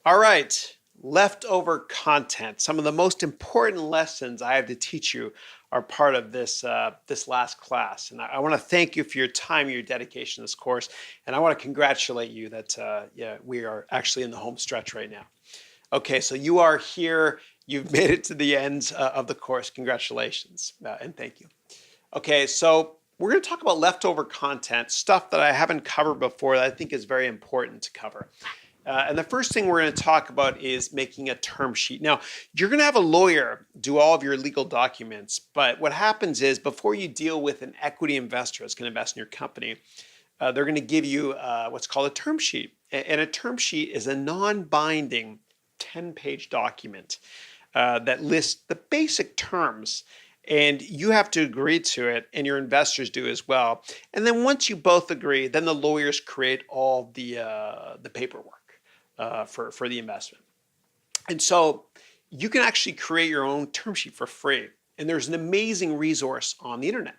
All right, leftover content. Some of the most important lessons I have to teach you are part of this last class, and I want to thank you for your time, your dedication to this course, and I want to congratulate you that yeah, we are actually in the home stretch right now. Okay, so you are here. You've made it to the end of the course. Congratulations, and thank you. Okay, so we're going to talk about leftover content, stuff that I haven't covered before that I think is very important to cover. And the first thing we're going to talk about is making a term sheet. Now, you're going to have a lawyer do all of your legal documents, but what happens is before you deal with an equity investor that's going to invest in your company, they're going to give you what's called a term sheet. And a term sheet is a non binding 10-page document that lists the basic terms. And you have to agree to it, and your investors do as well. And then once you both agree, then the lawyers create all the paperwork for the investment. And so you can actually create your own term sheet for free. And there's an amazing resource on the internet.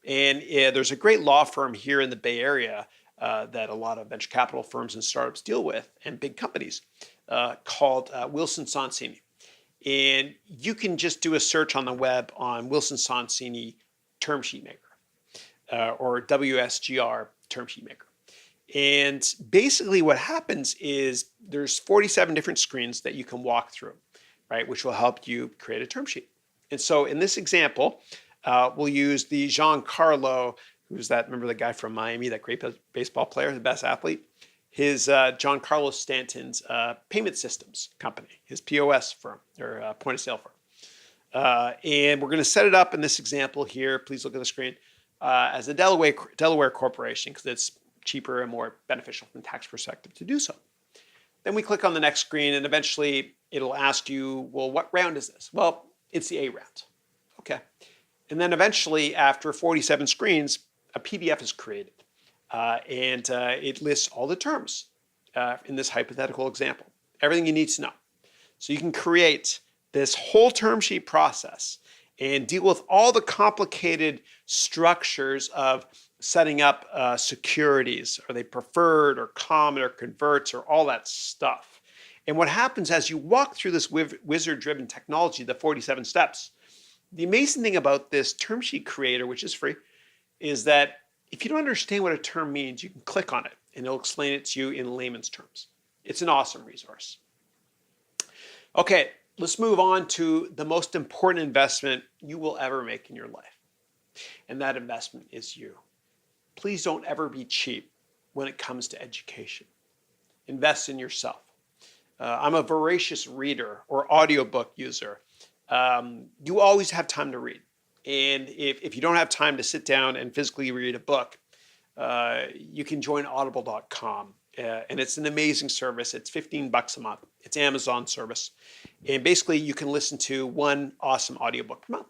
And there's a great law firm here in the Bay Area that a lot of venture capital firms and startups deal with, and big companies, called Wilson Sonsini. And you can just do a search on the web on Wilson Sonsini term sheet maker or WSGR term sheet maker. And basically what happens is there's 47 different screens that you can walk through, right, which will help you create a term sheet. And so in this example, we'll use the Giancarlo, who's that, remember the guy from Miami, that great baseball player, the best athlete? His Giancarlo Stanton's payment systems company, his POS firm, or point of sale firm. And we're going to set it up in this example here. Please look at the screen as a Delaware corporation because it's cheaper and more beneficial from a tax perspective to do so. Then we click on the next screen and eventually it'll ask you, well, what round is this? Well, it's the A round. Okay. And then eventually after 47 screens, a PDF is created. And it lists all the terms in this hypothetical example, everything you need to know. So you can create this whole term sheet process and deal with all the complicated structures of setting up securities. Are they preferred or common or converts or all that stuff? And what happens as you walk through this wizard-driven technology, the 47 steps, the amazing thing about this term sheet creator, which is free, is that if you don't understand what a term means, you can click on it and it'll explain it to you in layman's terms. It's an awesome resource. Okay, let's move on to the most important investment you will ever make in your life. And that investment is you. Please don't ever be cheap when it comes to education. Invest in yourself. I'm a voracious reader or audiobook user. You always have time to read. And if you don't have time to sit down and physically read a book, you can join audible.com. And it's an amazing service. It's $15 a month. It's Amazon service. And basically you can listen to one awesome audiobook per month.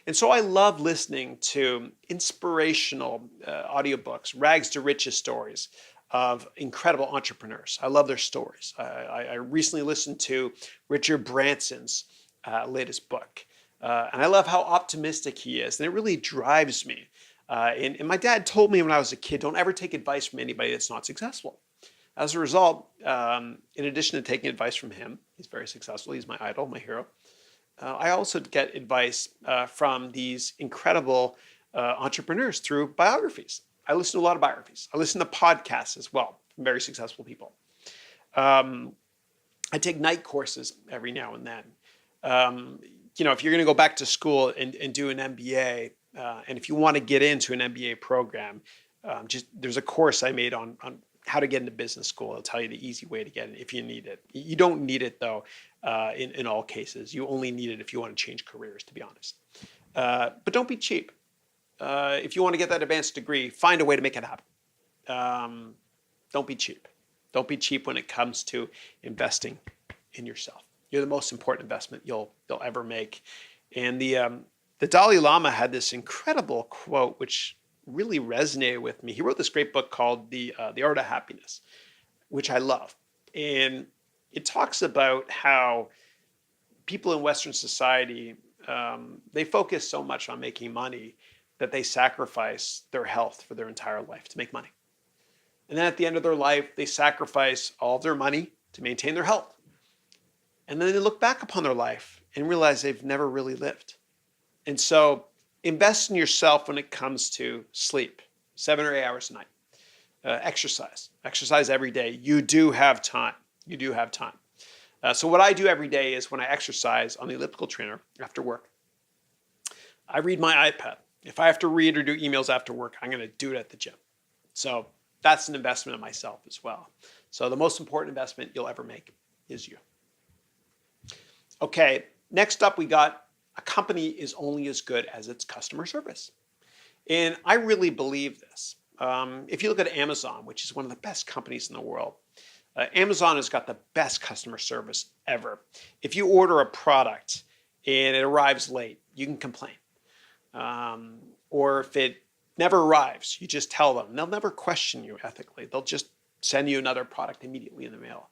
And so I love listening to inspirational audiobooks, rags to riches stories of incredible entrepreneurs. I love their stories. I recently listened to Richard Branson's latest book. And I love how optimistic he is. And it really drives me. And my dad told me when I was a kid, don't ever take advice from anybody that's not successful. As a result, in addition to taking advice from him, he's very successful. He's my idol, my hero. I also get advice from these incredible entrepreneurs through biographies. I listen to a lot of biographies. I listen to podcasts as well from very successful people. I take night courses every now and then. If you're going to go back to school and do an MBA, and if you want to get into an MBA program, there's a course I made on how to get into business school. It'll tell you the easy way to get it if you need it. You don't need it though, in all cases. You only need it if you want to change careers, to be honest. But don't be cheap. If you want to get that advanced degree, find a way to make it happen. Don't be cheap. Don't be cheap when it comes to investing in yourself. You're the most important investment you'll ever make. And the Dalai Lama had this incredible quote, which really resonated with me. He wrote this great book called The Art of Happiness, which I love. And it talks about how people in Western society, they focus so much on making money that they sacrifice their health for their entire life to make money. And then at the end of their life, they sacrifice all of their money to maintain their health. And then they look back upon their life and realize they've never really lived. And so invest in yourself when it comes to sleep, 7 or 8 hours a night. Exercise every day. You do have time. You do have time. So what I do every day is when I exercise on the elliptical trainer after work, I read my iPad. If I have to read or do emails after work, I'm going to do it at the gym. So that's an investment in myself as well. So the most important investment you'll ever make is you. Okay, next up we got a company is only as good as its customer service. And I really believe this. If you look at Amazon, which is one of the best companies in the world, Amazon has got the best customer service ever. If you order a product and it arrives late, you can complain. Or if it never arrives, you just tell them. They'll never question you ethically. They'll just send you another product immediately in the mail.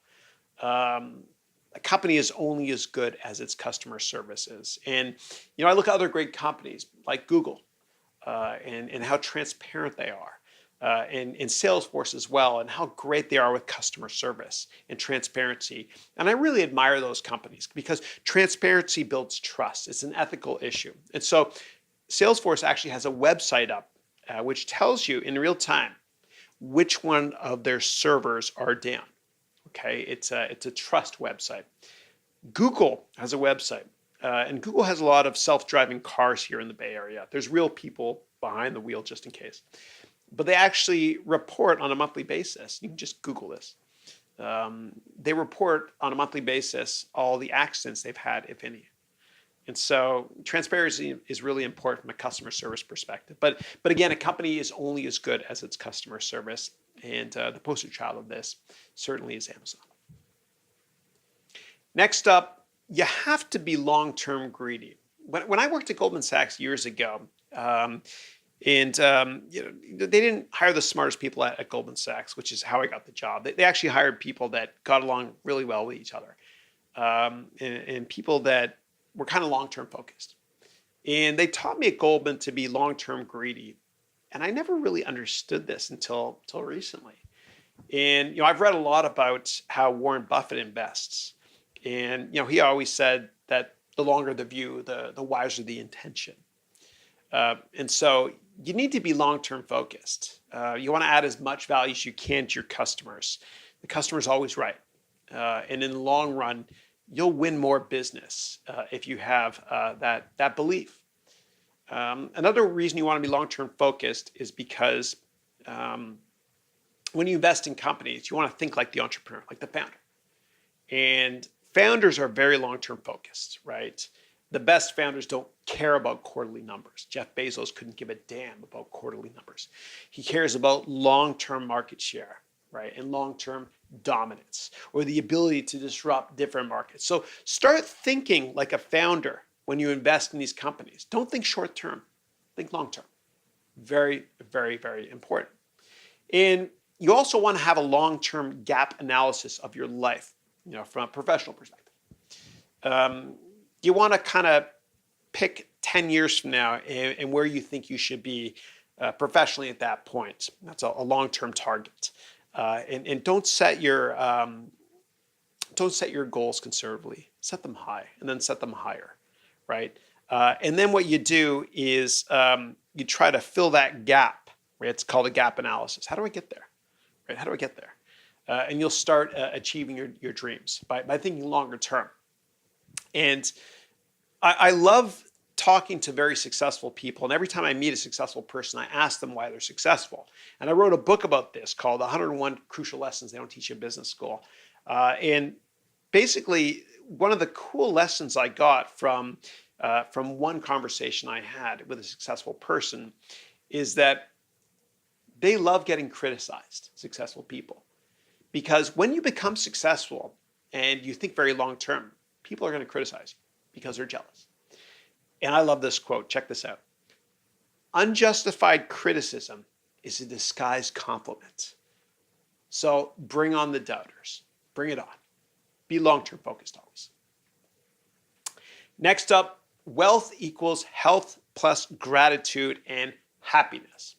A company is only as good as its customer service is. And, I look at other great companies like Google and how transparent they are. And Salesforce as well, and how great they are with customer service and transparency. And I really admire those companies because transparency builds trust. It's an ethical issue. And so Salesforce actually has a website up which tells you in real time which one of their servers are down. Okay, it's a trust website. Google has a website, and Google has a lot of self-driving cars here in the Bay Area. There's real people behind the wheel just in case. But they actually report on a monthly basis. You can just Google this. They report on a monthly basis all the accidents they've had, if any. And so transparency is really important from a customer service perspective. But again, a company is only as good as its customer service. And the poster child of this certainly is Amazon. Next up, you have to be long-term greedy. When I worked at Goldman Sachs years ago, they didn't hire the smartest people at Goldman Sachs, which is how I got the job. They actually hired people that got along really well with each other, and people that were kind of long-term focused. And they taught me at Goldman to be long-term greedy. And I never really understood this until recently. And, I've read a lot about how Warren Buffett invests. And, he always said that the longer the view, the wiser the intention. And so you need to be long-term focused. You want to add as much value as you can to your customers. The customer's always right. And in the long run, you'll win more business if you have that belief. Another reason you want to be long-term focused is because when you invest in companies, you want to think like the entrepreneur, like the founder. And founders are very long-term focused, right? The best founders don't care about quarterly numbers. Jeff Bezos couldn't give a damn about quarterly numbers. He cares about long-term market share, right? And long-term dominance, or the ability to disrupt different markets. So start thinking like a founder when you invest in these companies. Don't think short-term, think long-term. Very, very, very important. And you also want to have a long-term gap analysis of your life, from a professional perspective. You want to kind of pick 10 years from now and where you think you should be professionally at that point. That's a long-term target. And don't set your goals conservatively. Set them high, and then set them higher, right? And then what you do is you try to fill that gap. Right? It's called a gap analysis. How do I get there? Right? How do I get there? And you'll start achieving your dreams by thinking longer term. And I love talking to very successful people. And every time I meet a successful person, I ask them why they're successful. And I wrote a book about this called 101 Crucial Lessons They Don't Teach You in Business School. And basically, one of the cool lessons I got from one conversation I had with a successful person is that they love getting criticized, successful people. Because when you become successful and you think very long term, people are going to criticize you because they're jealous. And I love this quote. Check this out. Unjustified criticism is a disguised compliment. So bring on the doubters. Bring it on. Be long-term focused always. Next up, wealth equals health plus gratitude and happiness.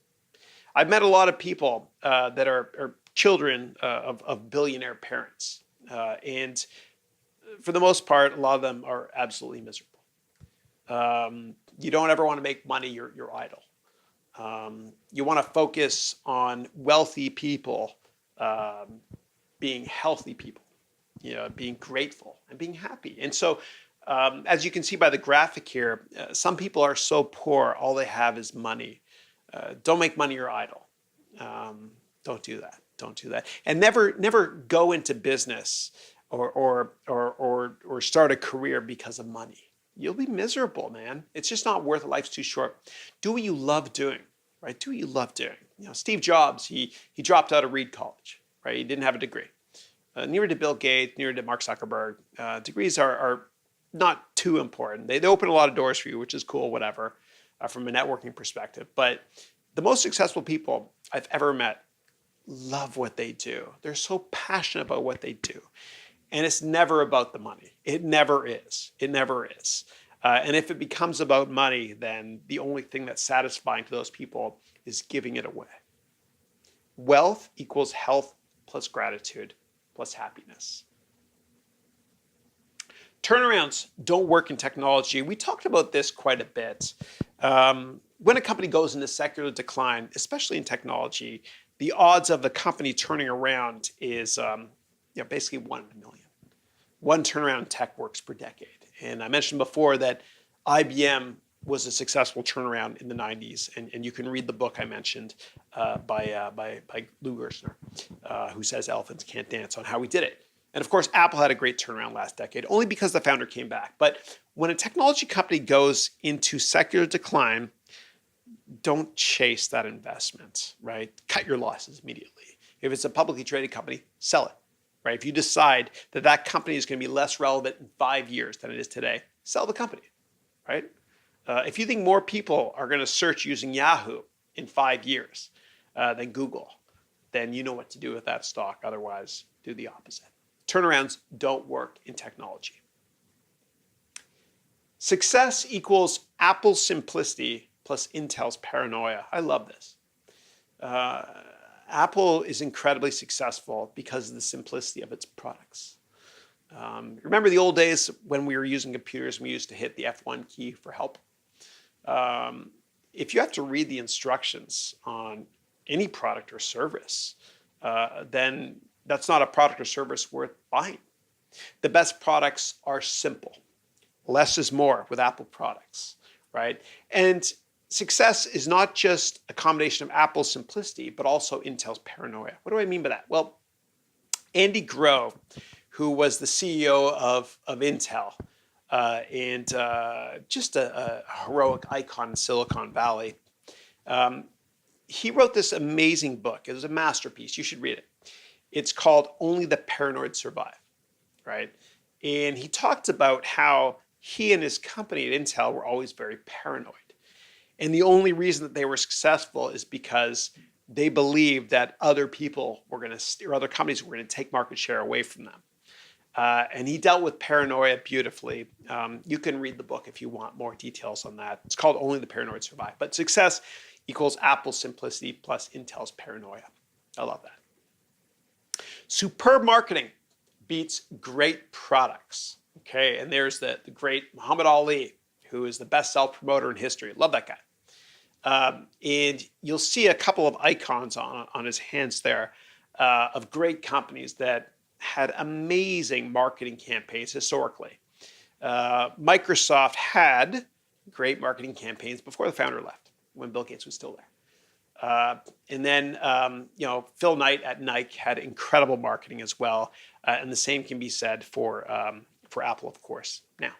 I've met a lot of people that are children of billionaire parents. And for the most part, a lot of them are absolutely miserable. You don't ever want to make money you're idle. You want to focus on wealthy people being healthy people, being grateful and being happy. And so, as you can see by the graphic here, some people are so poor, all they have is money. Don't make money your idol. Don't do that. Don't do that. And never go into business or start a career because of money. You'll be miserable, man. It's just not worth it. Life's too short. Do what you love doing, right? Do what you love doing. Steve Jobs, he dropped out of Reed College, right? He didn't have a degree. Neither did Bill Gates, neither did Mark Zuckerberg. Degrees are not too important. They open a lot of doors for you, which is cool, whatever, from a networking perspective. But the most successful people I've ever met love what they do. They're so passionate about what they do. And it's never about the money. It never is. It never is. And if it becomes about money, then the only thing that's satisfying to those people is giving it away. Wealth equals health plus gratitude plus happiness. Turnarounds don't work in technology. We talked about this quite a bit. When a company goes into secular decline, especially in technology, the odds of the company turning around is basically 1 in a million. One turnaround in tech works per decade. And I mentioned before that IBM was a successful turnaround in the 90s. And you can read the book I mentioned by Lou Gerstner, who says elephants can't dance, on how we did it. And of course, Apple had a great turnaround last decade, only because the founder came back. But when a technology company goes into secular decline, don't chase that investment, right? Cut your losses immediately. If it's a publicly traded company, sell it, right? If you decide that that company is going to be less relevant in 5 years than it is today, sell the company, right? If you think more people are going to search using Yahoo in 5 years than Google, then you know what to do with that stock. Otherwise, do the opposite. Turnarounds don't work in technology. Success equals Apple's simplicity plus Intel's paranoia. I love this. Apple is incredibly successful because of the simplicity of its products. Remember the old days when we were using computers and we used to hit the F1 key for help? If you have to read the instructions on any product or service, then that's not a product or service worth buying. The best products are simple. Less is more with Apple products, right? And success is not just a combination of Apple's simplicity, but also Intel's paranoia. What do I mean by that? Well, Andy Grove, who was the CEO of Intel, and just a heroic icon in Silicon Valley, he wrote this amazing book. It was a masterpiece. You should read it. It's called Only the Paranoid Survive, right? And he talked about how he and his company at Intel were always very paranoid. And the only reason that they were successful is because they believed that other people were going to, or other companies were going to take market share away from them. And he dealt with paranoia beautifully. You can read the book if you want more details on that. It's called Only the Paranoid Survive. But success equals Apple's simplicity plus Intel's paranoia. I love that. Superb marketing beats great products. Okay, and there's the great Muhammad Ali, who is the best self-promoter in history. Love that guy. And you'll see a couple of icons on his hands there of great companies that had amazing marketing campaigns historically. Microsoft had great marketing campaigns before the founder left, when Bill Gates was still there. And then, Phil Knight at Nike had incredible marketing as well. And the same can be said for Apple, of course, now.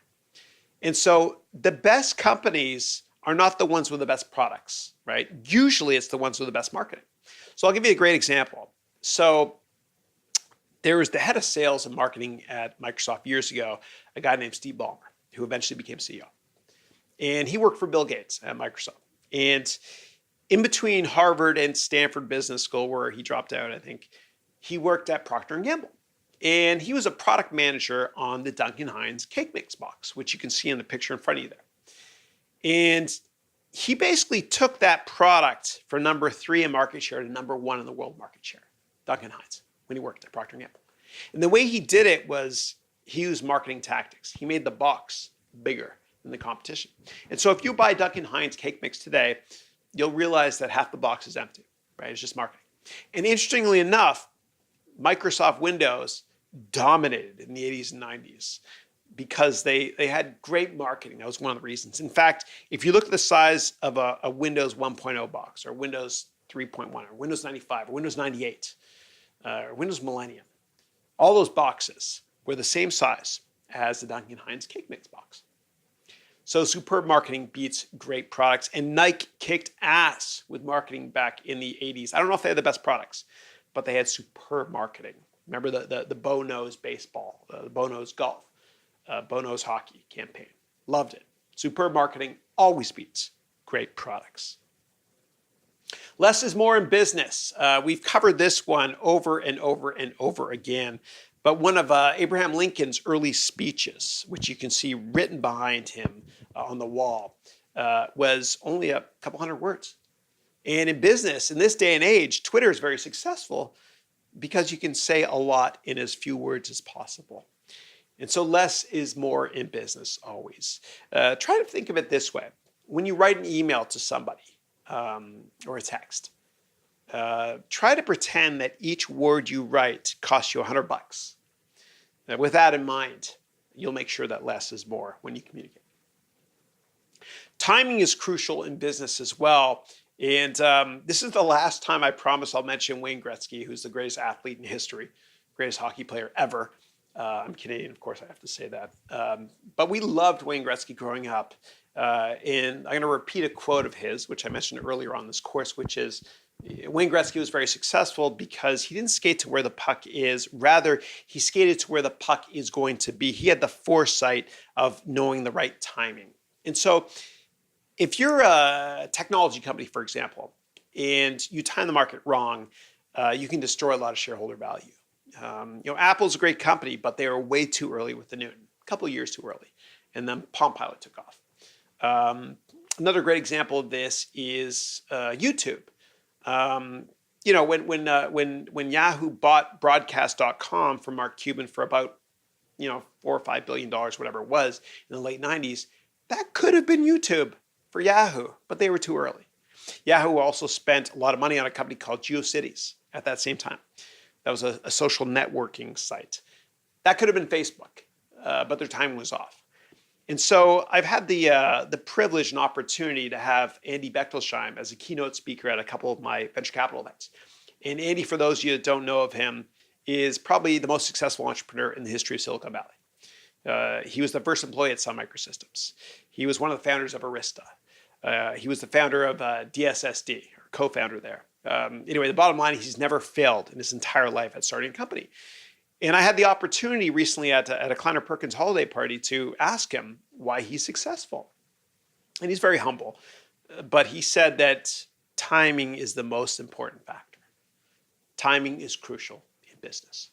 And so the best companies are not the ones with the best products, right? Usually it's the ones with the best marketing. So I'll give you a great example. So there was the head of sales and marketing at Microsoft years ago, a guy named Steve Ballmer, who eventually became CEO. And he worked for Bill Gates at Microsoft. And in between Harvard and Stanford Business School, where he dropped out, I think, he worked at Procter & Gamble. And he was a product manager on the Duncan Hines cake mix box, which you can see in the picture in front of you there. And he basically took that product from number 3 in market share to number 1 in the world market share, Duncan Hines, when he worked at Procter & Gamble. And the way he did it was he used marketing tactics. He made the box bigger than the competition. And so if you buy Duncan Hines cake mix today, you'll realize that half the box is empty, right? It's just marketing. And interestingly enough, Microsoft Windows dominated in the 80s and 90s because they had great marketing. That was one of the reasons. In fact, if you look at the size of a Windows 1.0 box or Windows 3.1 or Windows 95 or Windows 98 or Windows Millennium, all those boxes were the same size as the Duncan Hines cake mix box. So superb marketing beats great products. And Nike kicked ass with marketing back in the 80s. I don't know if they had the best products, but they had superb marketing. Remember the Bo Knows baseball, the Bo Knows golf, Bo Knows hockey campaign. Loved it. Superb marketing always beats great products. Less is more in business. We've covered this one over and over and over again. But one of Abraham Lincoln's early speeches, which you can see written behind him on the wall, was only a couple hundred words. And in business, in this day and age, Twitter is very successful because you can say a lot in as few words as possible. And so less is more in business always. Try to think of it this way. When you write an email to somebody or a text, try to pretend that each word you write costs you $100. Now, with that in mind, you'll make sure that less is more when you communicate. Timing is crucial in business as well. And this is the last time I promise I'll mention Wayne Gretzky, who's the greatest athlete in history, greatest hockey player ever. I'm Canadian, of course, I have to say that. But we loved Wayne Gretzky growing up. And I'm going to repeat a quote of his, which I mentioned earlier on this course, which is, Wayne Gretzky was very successful because he didn't skate to where the puck is. Rather, he skated to where the puck is going to be. He had the foresight of knowing the right timing. And so if you're a technology company, for example, and you time the market wrong, you can destroy a lot of shareholder value. Apple's a great company, but they were way too early with the Newton, a couple of years too early. And then Palm Pilot took off. Another great example of this is YouTube. When Yahoo bought broadcast.com from Mark Cuban for about, $4 or $5 billion, whatever it was, in the late 90s, that could have been YouTube for Yahoo, but they were too early. Yahoo also spent a lot of money on a company called GeoCities at that same time. That was a social networking site. That could have been Facebook, but their timing was off. And so I've had the privilege and opportunity to have Andy Bechtolsheim as a keynote speaker at a couple of my venture capital events. And Andy, for those of you that don't know of him, is probably the most successful entrepreneur in the history of Silicon Valley. He was the first employee at Sun Microsystems. He was one of the founders of Arista. He was the founder of DSSD, or co-founder there. Anyway, the bottom line is he's never failed in his entire life at starting a company. And I had the opportunity recently at a Kleiner Perkins holiday party to ask him why he's successful. And he's very humble. But he said that timing is the most important factor. Timing is crucial in business.